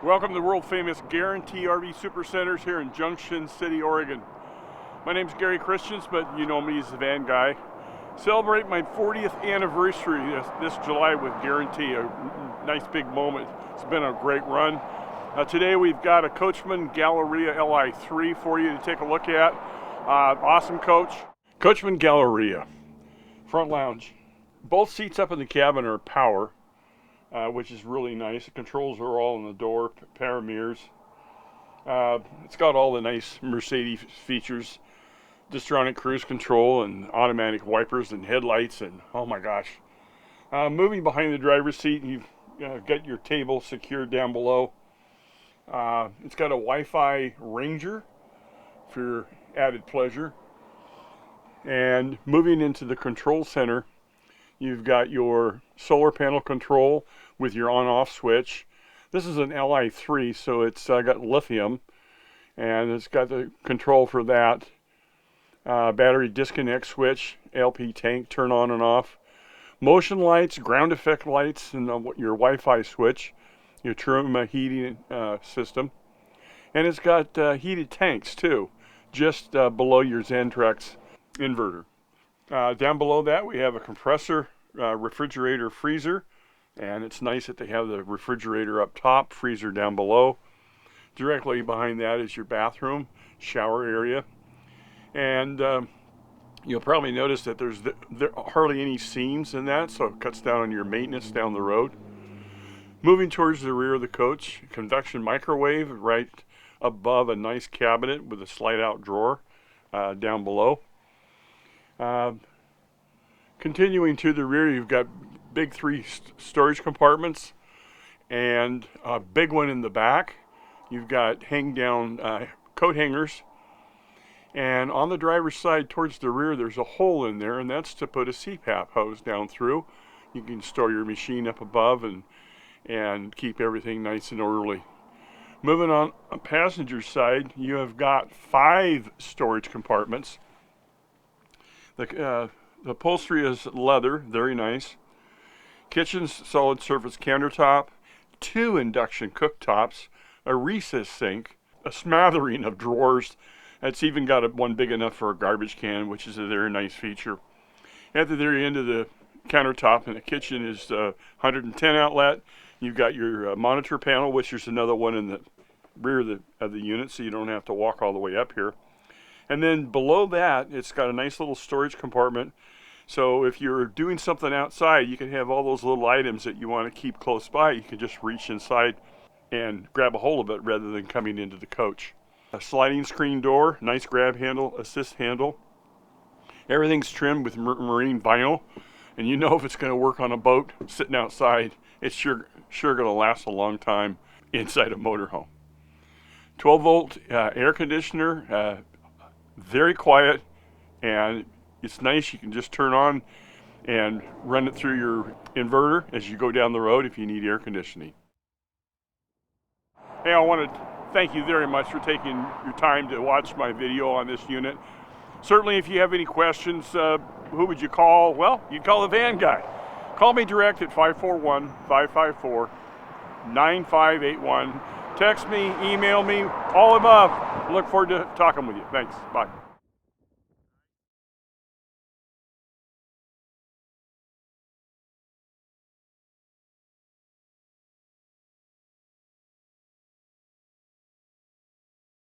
Welcome to the world famous Guaranty RV Supercenters here in Junction City, Oregon. My name's Gary.Christiance, but you know me as the van guy. Celebrate my 40th anniversary this July with Guaranty, a nice big moment. It's been a great run. Today we've got a Coachmen Galleria Li3 for you to take a look at. Awesome coach. Coachmen Galleria, front lounge. Both seats up in the cabin are power. Which is really nice. The controls are all in the door, power mirrors. It's got all the nice Mercedes features, Distronic cruise control and automatic wipers and headlights, and oh my gosh. Moving behind the driver's seat, you've got your table secured down below. It's got a Wi-Fi Ranger for your added pleasure. And moving into the control center, you've got your solar panel control with your on-off switch. This is an Li3, so it's got lithium, and it's got the control for that. Battery disconnect switch, LP tank, turn on and off. Motion lights, ground effect lights, and your Wi-Fi switch, your trim heating system. And it's got heated tanks too, just below your Xantrex inverter. Down below that we have a compressor, refrigerator, freezer, and it's nice that they have the refrigerator up top, freezer down below. Directly behind that is your bathroom, shower area, and you'll probably notice that there are hardly any seams in that, so it cuts down on your maintenance down the road. Moving towards the rear of the coach, convection microwave right above a nice cabinet with a slide-out drawer down below. Continuing to the rear, you've got big 3 storage compartments and a big one in the back. You've got hang down coat hangers, and on the driver's side towards the rear there's a hole in there, and that's to put a CPAP hose down through. You can store your machine up above and keep everything nice and orderly. Moving on passenger side, you have got 5 storage compartments. The upholstery is leather, very nice. Kitchen's solid surface countertop, 2 induction cooktops, a recess sink, a smattering of drawers. It's even got one big enough for a garbage can, which is a very nice feature. At the very end of the countertop in the kitchen is a 110 outlet. You've got your monitor panel, which is another one in the rear of the unit, so you don't have to walk all the way up here. And then below that, it's got a nice little storage compartment. So if you're doing something outside, you can have all those little items that you want to keep close by. You can just reach inside and grab a hold of it rather than coming into the coach. A sliding screen door, nice grab handle, assist handle. Everything's trimmed with marine vinyl. And you know if it's going to work on a boat sitting outside, it's sure going to last a long time inside a motorhome. 12-volt air conditioner. Very quiet, and it's nice. You can just turn on and run it through your inverter as you go down the road if you need air conditioning. Hey, I want to thank you very much for taking your time to watch my video on this unit. Certainly, if you have any questions, who would you call? Well, you call the van guy. Call me direct at 541-554-9581. Text me, email me, all above. Look forward to talking with you. Thanks. Bye.